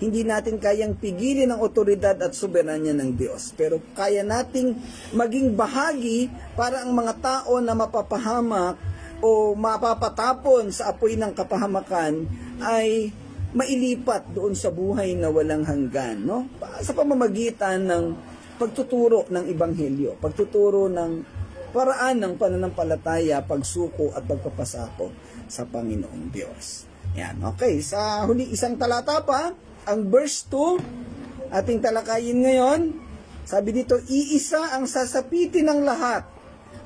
Hindi natin kayang pigilin ang otoridad at soberanya ng Diyos, pero kaya nating maging bahagi para ang mga tao na mapapahamak o mapapatapon sa apoy ng kapahamakan ay mailipat doon sa buhay na walang hanggan, no? Sa pamamagitan ng pagtuturo ng Ebanghelyo, pagtuturo ng paraan ng pananampalataya, pagsuko at pagpapasako sa Panginoong Diyos. Yan, okay. Sa huli isang talata pa, ang verse 2, ating talakayin ngayon, sabi dito, iisa ang sasapitin ng lahat,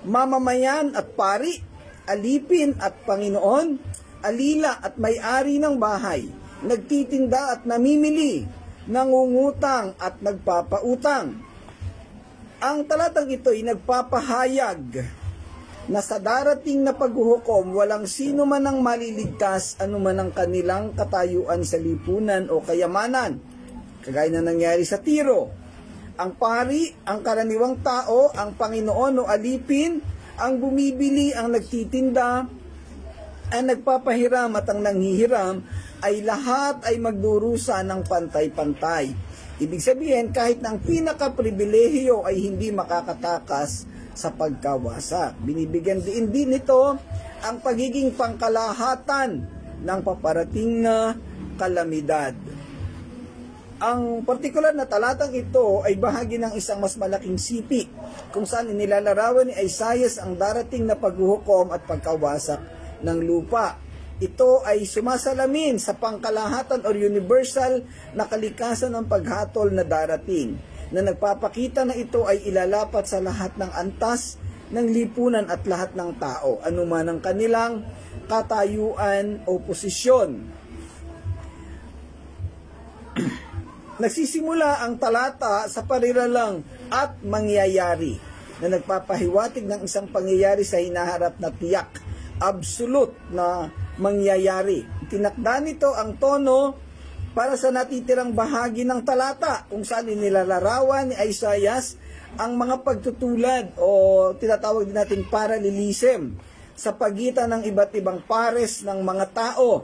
mamamayan at pari, alipin at Panginoon, alila at may-ari ng bahay, nagtitinda at namimili, nangungutang at nagpapautang. Ang talatang ito ay nagpapahayag na sa darating na paghuhukom, walang sino man ang maliligtas anuman ang kanilang katayuan sa lipunan o kayamanan. Kagaya na nangyari sa Tiro. Ang pari, ang karaniwang tao, ang Panginoon o alipin, ang bumibili, ang nagtitinda, ang nagpapahiram at ang nanghihiram, ay lahat ay magdurusa ng pantay-pantay. Ibig sabihin, kahit na ang pinaka-pribilehiyo ay hindi makakatakas sa pagkawasak. Binibigyan din nito ang pagiging pangkalahatan ng paparating na kalamidad. Ang partikular na talatang ito ay bahagi ng isang mas malaking sipi kung saan inilalarawan ni Isaiah ang darating na paghuhukom at pagkawasak ng lupa. Ito ay sumasalamin sa pangkalahatan o universal na kalikasan ng paghatol na darating, na nagpapakita na ito ay ilalapat sa lahat ng antas ng lipunan at lahat ng tao, anuman ang kanilang katayuan o posisyon. Nagsisimula ang talata sa pariralang at mangyayari na nagpapahiwatig ng isang pangyayari sa hinaharap na tiyak, absolute na mangyayari. Tinakda nito ang tono para sa natitirang bahagi ng talata kung saan inilalarawan ni Isaiah ang mga pagtutulad o tinatawag din natin parallelism sa pagitan ng iba't ibang pares ng mga tao.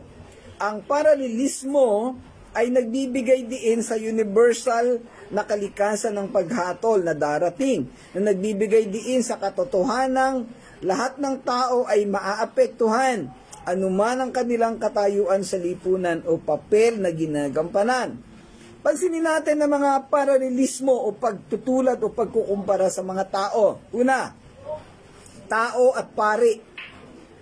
Ang paralelismo ay nagbibigay diin sa universal na kalikasan ng paghatol na darating, na nagbibigay diin sa katotohanang lahat ng tao ay maaapektuhan, anuman ang kanilang katayuan sa lipunan o papel na ginagampanan. Pansinin natin ang mga paralelismo o pagtutulad o pagkukumpara sa mga tao. Una, tao at pari.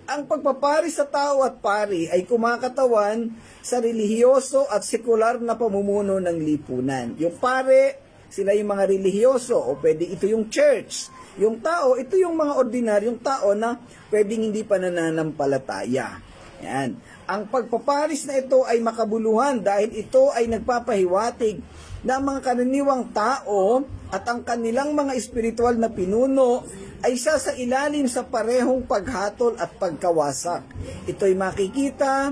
Ang pagpapari sa tao at pari ay kumakatawan sa relihiyoso at sekular na pamumuno ng lipunan. Yung pare, sila yung mga relihiyoso o pwede ito yung church. Yung tao, ito yung mga ordinaryong tao na pwedeng hindi pa nananampalataya. Yan. Ang pagpaparis na ito ay makabuluhan dahil ito ay nagpapahiwatig na ang mga karaniwang tao at ang kanilang mga espiritual na pinuno ay isa sa ilalim sa parehong paghatol at pagkawasak. Ito'y makikita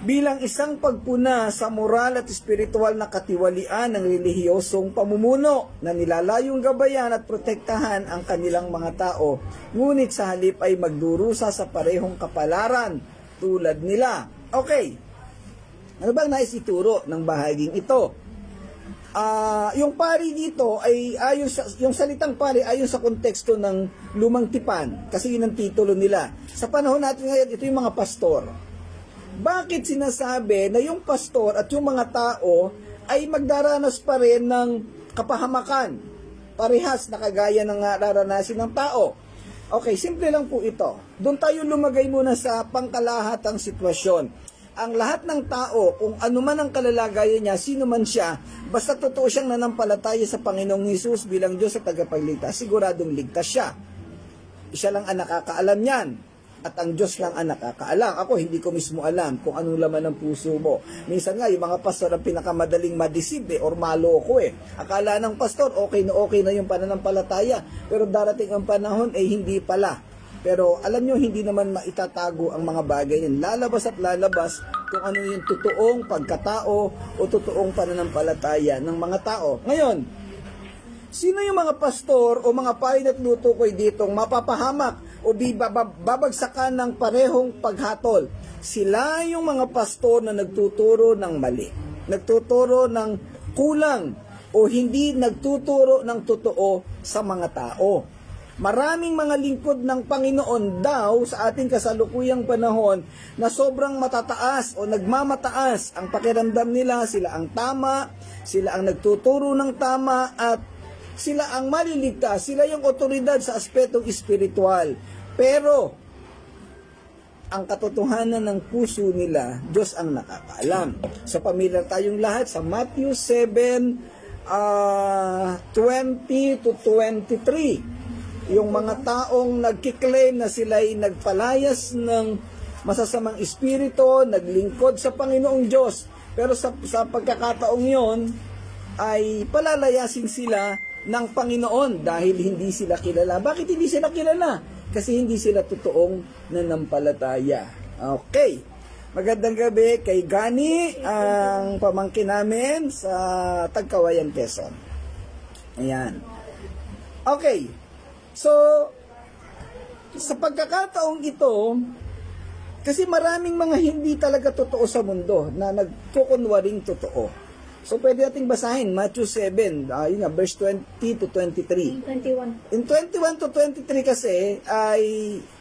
bilang isang pagpuna sa moral at espiritual na katiwalian ng relihiyosong pamumuno na nilalayong gabayan at protektahan ang kanilang mga tao, ngunit sa halip ay magdurusa sa parehong kapalaran tulad nila. Okay, ano bang nais ituro ng bahaging ito? Yung pari dito ay ayon sa, yung salitang pari ayon sa konteksto ng Lumang Tipan, kasi yun ang titulo nila. Sa panahon natin ngayon, ito yung mga pastor. Bakit sinasabi na yung pastor at yung mga tao ay magdaranas pa rin ng kapahamakan, parehas na kagaya ng naranasin ng tao? Okay, simple lang po ito. Doon tayo lumagay muna sa pangkalahatang sitwasyon. Ang lahat ng tao, kung ano man ang kalalagayan niya, sino man siya, basta totoo siyang nanampalataya sa Panginoong Hesus bilang Diyos at tagapagligtas, siguradong ligtas siya. Siya lang ang nakakaalam niyan. At ang Diyos lang ang nakakaalam. Ako, hindi ko mismo alam kung anong laman ng puso mo. Minsan nga, yung mga pastor ang pinakamadaling madisib or maloko Akala ng pastor, okay na yung pananampalataya. Pero darating ang panahon, hindi pala. Pero alam nyo, hindi naman maitatago ang mga bagay yan. Lalabas at lalabas kung ano yung totoong pagkatao o totoong pananampalataya ng mga tao. Ngayon, sino yung mga pastor o mga pari na tinutukoy ditong mapapahamak o babagsakan ng parehong paghatol? Sila yung mga pastor na nagtuturo ng mali, nagtuturo ng kulang o hindi nagtuturo ng totoo sa mga tao. Maraming mga lingkod ng Panginoon daw sa ating kasalukuyang panahon na sobrang matataas o nagmamataas ang pakiramdam nila, sila ang tama, sila ang nagtuturo ng tama at sila ang maliligtas, sila yung otoridad sa aspetong espiritual. Pero ang katotohanan ng puso nila, Diyos ang nakakaalam. So pamilyar tayong lahat sa Matthew 7, 20 to 23. Yung mga taong nagkiklaim na sila'y nagpalayas ng masasamang espiritu, naglingkod sa Panginoong Diyos. Pero sa pagkakataong yon ay palalayasin sila ng Panginoon dahil hindi sila kilala. Bakit hindi sila kilala? Kasi hindi sila totoong nanampalataya. Okay. Magandang gabi kay Gani, ang pamangkin namin sa Tagkawayan, Quezon. Ayan. Okay. So, sa pagkakataong ito, kasi maraming mga hindi talaga totoo sa mundo na nagkukunwaring totoo. So, pwede nating basahin Matthew 7, yun nga, verse 20 to 23. 21. In 21 to 23 kasi, ay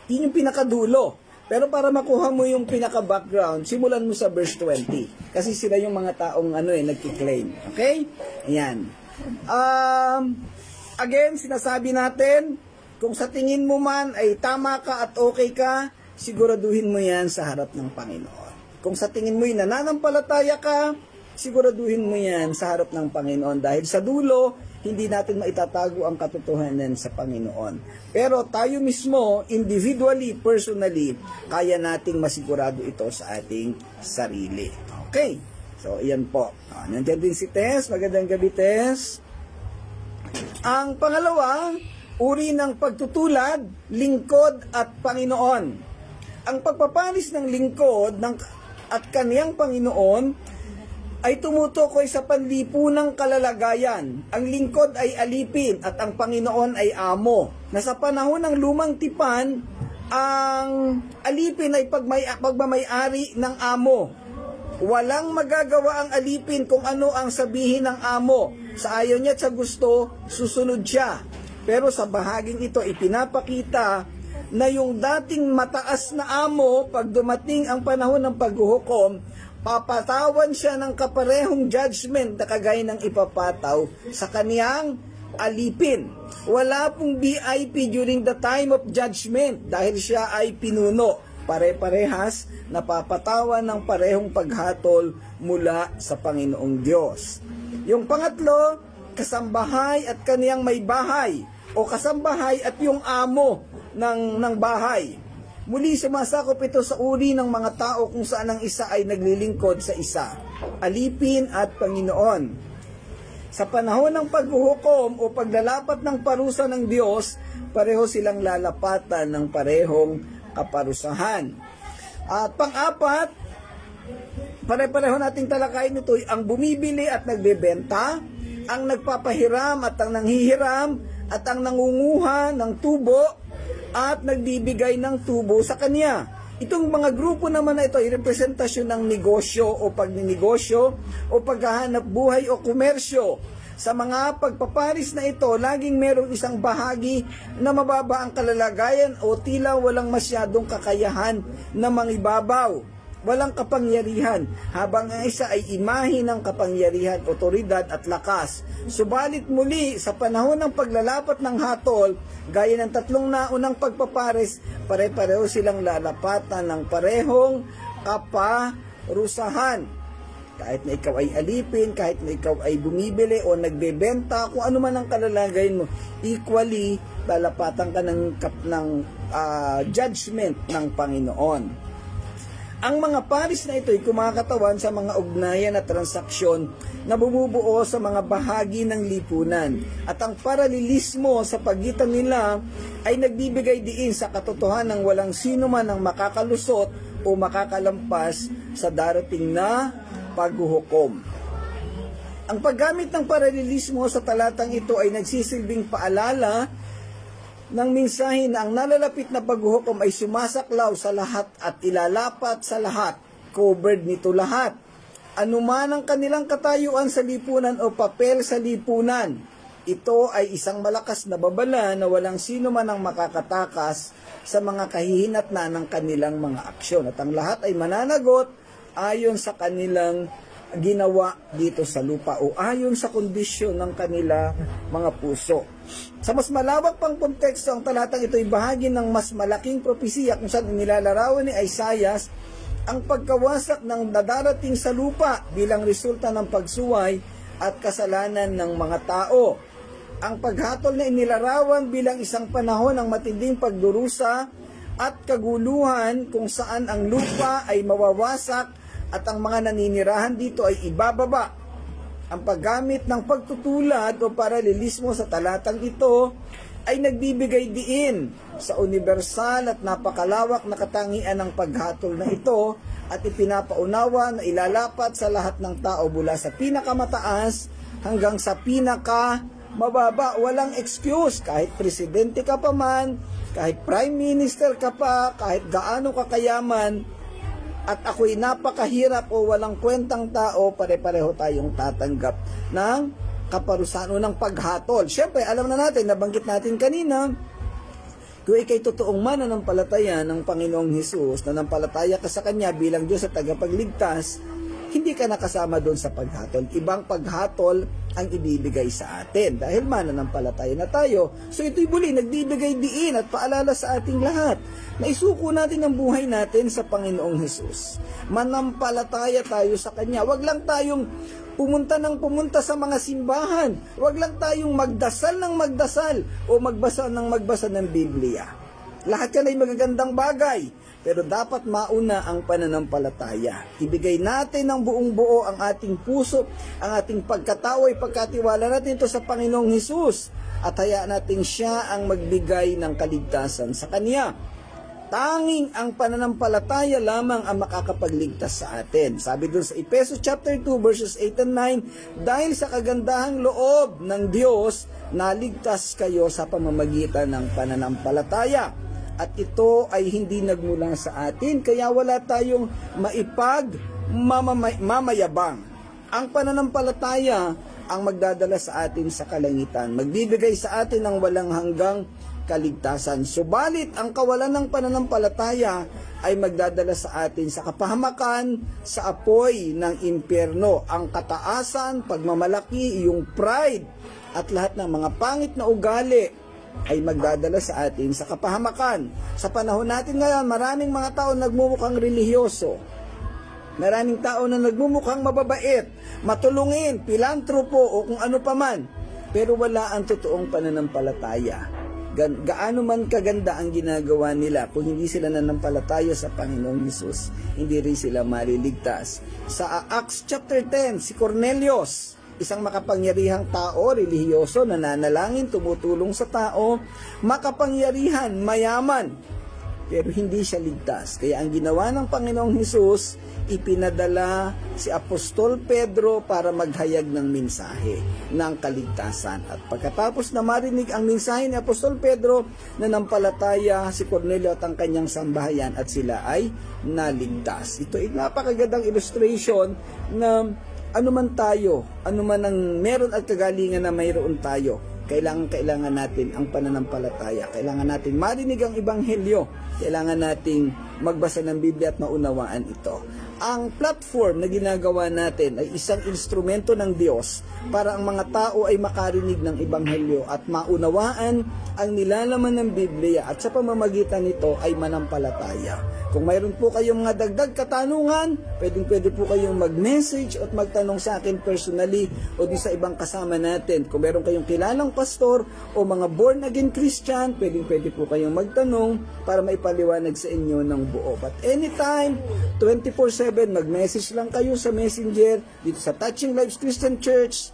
yun yung pinakadulo. Pero para makuha mo yung pinaka-background, simulan mo sa verse 20. Kasi sila yung mga taong nagki-claim. Okay? Ayan. Again, sinasabi natin, kung sa tingin mo man ay tama ka at okay ka, siguraduhin mo yan sa harap ng Panginoon. Kung sa tingin mo ay nananampalataya ka, siguraduhin mo yan sa harap ng Panginoon. Dahil sa dulo, hindi natin maitatago ang katotohanan sa Panginoon. Pero tayo mismo, individually, personally, kaya nating masigurado ito sa ating sarili. Okay. So, iyan po. Nandiyan din si Tess. Magandang gabi, Tess. Ang pangalawa, uri ng pagtutulad, lingkod at Panginoon. Ang pagpapanis ng lingkod at kaniyang Panginoon ay tumutukoy sa panlipunang kalalagayan. Ang lingkod ay alipin at ang Panginoon ay amo. Na sa panahon ng lumang tipan, ang alipin ay pagmamay-ari ng amo. Walang magagawa ang alipin kung ano ang sabihin ng amo. Sa ayaw niya at sa gusto, susunod siya. Pero sa bahaging ito, ipinapakita na yung dating mataas na amo, pag dumating ang panahon ng paghuhukom, papatawan siya ng kaparehong judgment na kagaya ng ipapataw sa kaniyang alipin. Wala pong VIP during the time of judgment dahil siya ay pinuno. Pare-parehas napapatawan ng parehong paghatol mula sa Panginoong Diyos. Yung pangatlo, kasambahay at kaniyang may bahay o kasambahay at yung amo ng bahay. Muli sumasakop ito sa uri ng mga tao kung saan ang isa ay naglilingkod sa isa, alipin at Panginoon. Sa panahon ng paghuhukom o paglalapat ng parusa ng Diyos, pareho silang lalapatan ng parehong kaparusahan. At pang-apat, pare-pareho nating talakayin ito, ang bumibili at nagbebenta, ang nagpapahiram at ang nanghihiram, at ang nangunguha ng tubo, at nagbibigay ng tubo sa kanya. Itong mga grupo naman na ito ay representasyon ng negosyo o pagninegosyo o paghahanap buhay o komersyo. Sa mga pagpaparis na ito, laging merong isang bahagi na mababa ang kalalagayan o tila walang masyadong kakayahan na mangibabaw. Walang kapangyarihan, habang ang isa ay imahe ng kapangyarihan, otoridad at lakas. Subalit muli, sa panahon ng paglalapat ng hatol, gaya ng tatlong naunang pagpapares, pare-pareho silang lalapatan ng parehong kaparusahan. Kahit na ikaw ay alipin, kahit na ikaw ay bumibili o nagbebenta, kung ano man ang kalalagayan mo, equally, lalapatan ka ng judgment ng Panginoon. Ang mga paris na ito ay kumakatawan sa mga ugnayan at transaksyon na bumubuo sa mga bahagi ng lipunan. At ang paralelismo sa pagitan nila ay nagbibigay diin sa katotohanan ng walang sino man ang makakalusot o makakalampas sa darating na paghuhukom. Ang paggamit ng paralelismo sa talatang ito ay nagsisilbing paalala ng mensahe na ang nalalapit na paghuhukom ay sumasaklaw sa lahat at ilalapat sa lahat. Covered nito lahat. Anuman ang kanilang katayuan sa lipunan o papel sa lipunan, ito ay isang malakas na babala na walang sino man ang makakatakas sa mga kahihinatnan ng kanilang mga aksyon. At ang lahat ay mananagot ayon sa kanilang ginawa dito sa lupa o ayon sa kondisyon ng kanila mga puso. Sa mas malawak pang konteksto, ang talatang ito ay bahagi ng mas malaking propesiya kung saan nilalarawan ni Isaias ang pagkawasak ng dadarating sa lupa bilang resulta ng pagsuway at kasalanan ng mga tao. Ang paghatol na inilarawan bilang isang panahon ng matinding pagdurusa at kaguluhan kung saan ang lupa ay mawawasak at ang mga naninirahan dito ay ibababa. Ang paggamit ng pagtutulad o paralelismo sa talatang ito ay nagbibigay diin sa universal at napakalawak na katangian ng paghatol na ito at ipinapaunawa na ilalapat sa lahat ng tao mula sa pinakamataas hanggang sa pinakamababa. Walang excuse, kahit presidente ka pa man, kahit prime minister ka pa, kahit gaano kakayaman, at ako'y napakahirap o walang kwentang tao, pare-pareho tayong tatanggap ng kaparusahan o ng paghatol. Siyempre, alam na natin, nabanggit natin kanina, Kung ikay totoong mananampalataya ng Panginoong Hesus, nanampalataya ka sa Kanya bilang Diyos at tagapagligtas, hindi ka nakasama doon sa paghatol. Ibang paghatol ang ibibigay sa atin dahil mananampalataya na tayo. So ito'y muli nagbibigay diin at paalala sa ating lahat na isuko natin ang buhay natin sa Panginoong Hesus. Manampalataya tayo sa Kanya. Huwag lang tayong pumunta sa mga simbahan. Huwag lang tayong magdasal o magbasa ng Biblia. Lahat yan ay magagandang bagay. Pero dapat mauna ang pananampalataya. Ibigay natin ng buong buo ang ating puso, ang ating pagkatao ay pagkatiwala natin ito sa Panginoong Hesus. At hayaan natin siya ang magbigay ng kaligtasan sa Kanya. Tanging ang pananampalataya lamang ang makakapagligtas sa atin. Sabi dun sa Efesos chapter 2 verses 8 and 9, dahil sa kagandahang loob ng Diyos, naligtas kayo sa pamamagitan ng pananampalataya. At ito ay hindi nagmula sa atin, kaya wala tayong mamayabang. Ang pananampalataya ang magdadala sa atin sa kalangitan, magbibigay sa atin ng walang hanggang kaligtasan. Subalit, ang kawalan ng pananampalataya ay magdadala sa atin sa kapahamakan, sa apoy ng impyerno, ang kataasan, pagmamalaki, iyong pride, at lahat ng mga pangit na ugali ay magdadala sa atin sa kapahamakan. Sa panahon natin ngayon, maraming mga tao nagmumukhang relihiyoso. Maraming tao na nagmumukhang mababait, matulungin, pilantropo o kung ano paman. Pero wala ang totoong pananampalataya. Gaano man kaganda ang ginagawa nila, kung hindi sila nanampalataya sa Panginoong Hesus, hindi rin sila maliligtas. Sa Acts chapter 10, si Cornelius, isang makapangyarihang tao, relihiyoso, nananalangin, tumutulong sa tao, makapangyarihan, mayaman, pero hindi siya ligtas. Kaya ang ginawa ng Panginoong Hesus, ipinadala si Apostol Pedro para maghayag ng mensahe ng kaligtasan. At pagkatapos na marinig ang mensahe ni Apostol Pedro, nanampalataya si Cornelio at ang kanyang sambahayan at sila ay naligtas. Ito ay napakagandang illustration na ano man tayo, ano man ang meron at kagalingan na mayroon tayo, kailangan natin ang pananampalataya. Kailangan natin marinig ang Ebanghelyo. Kailangan nating magbasa ng Biblia at maunawaan ito. Ang platform na ginagawa natin ay isang instrumento ng Diyos para ang mga tao ay makarinig ng Ebanghelyo at maunawaan ang nilalaman ng Biblia at sa pamamagitan nito ay manampalataya. Kung mayroon po kayong mga dagdag katanungan, pwede po kayong mag-message at magtanong sa akin personally o di sa ibang kasama natin. Kung mayroon kayong kilalang pastor o mga born-again Christian, pwede po kayong magtanong para maipaliwanag sa inyo ng buo. But anytime, 24/7, mag-message lang kayo sa Messenger dito sa Touching Lives Christian Church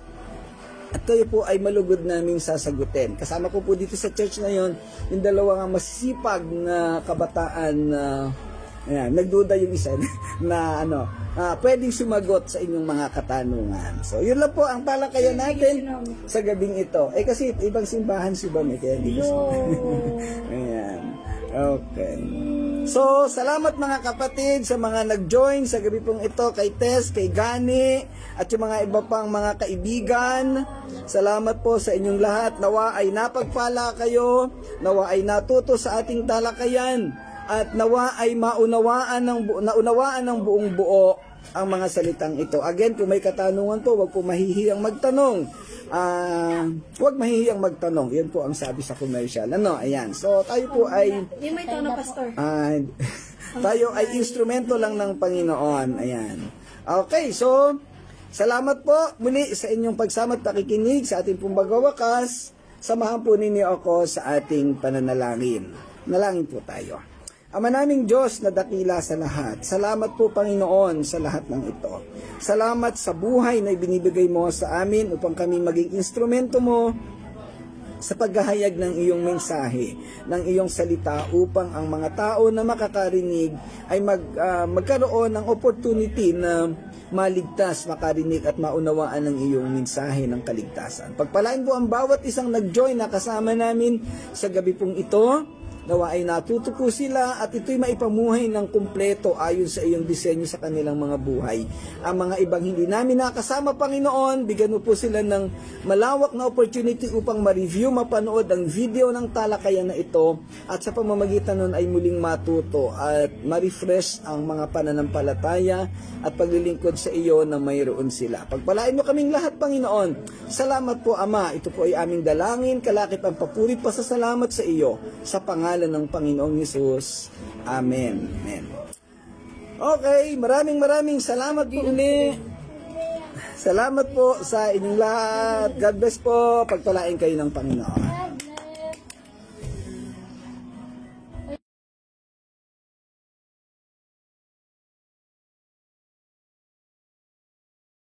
at kayo po ay malugod naming sasagutin. Kasama ko po dito sa church na yon yung dalawang masisipag na kabataan na nagduda yung isa na pwedeng sumagot sa inyong mga katanungan. So, yun lang po ang talakayan natin sa gabing ito. Kasi ibang simbahan si Bam, kaya hindi ko ayan. Okay. So, salamat mga kapatid sa mga nag-join sa gabi pong ito, kay Tess, kay Gani, at yung mga iba pang mga kaibigan. Salamat po sa inyong lahat. Nawa ay napagpala kayo, nawa ay natuto sa ating talakayan, at nawa ay naunawaan ng buong buo ang mga salitang ito. Again, kung may katanungan po, wag po mahihiyang magtanong. Huwag mahihiyang magtanong. Yan po ang sabi sa commercial. Ayan. So, tayo po ay yung may tono, pastor. Tayo ay instrumento lang ng Panginoon. Ayan. Okay, so salamat po muli sa inyong pagsama at pakikinig sa ating pong pagwawakas. Samahan po ninyo ako sa ating pananalangin. Nalangin po tayo. Ama naming Diyos na dakila sa lahat, salamat po Panginoon sa lahat ng ito. Salamat sa buhay na ibinibigay mo sa amin upang kami maging instrumento mo sa paghahayag ng iyong mensahe, ng iyong salita upang ang mga tao na makakarinig ay magkaroon ng opportunity na maligtas, makarinig at maunawaan ng iyong mensahe ng kaligtasan. Pagpalain po ang bawat isang nag-join na kasama namin sa gabi pong ito. Nawa ay natuto po sila at ito'y maipamuhay ng kumpleto ayon sa iyong disenyo sa kanilang mga buhay. Ang mga ibang hindi namin nakasama, Panginoon, bigyan mo po sila ng malawak na opportunity upang ma-review, mapanood ang video ng talakayan na ito at sa pamamagitan nun ay muling matuto at ma-refresh ang mga pananampalataya at paglilingkod sa iyo na mayroon sila. Pagpalain mo kaming lahat, Panginoon. Salamat po, Ama. Ito po ay aming dalangin, kalakip ang papuri, pasasalamat sa iyo sa pangalan ng Panginoong Hesus. Amen. Amen. Okay, maraming salamat po uli. Salamat po sa inyong lahat. God bless po. Pagpalain kayo ng Panginoon.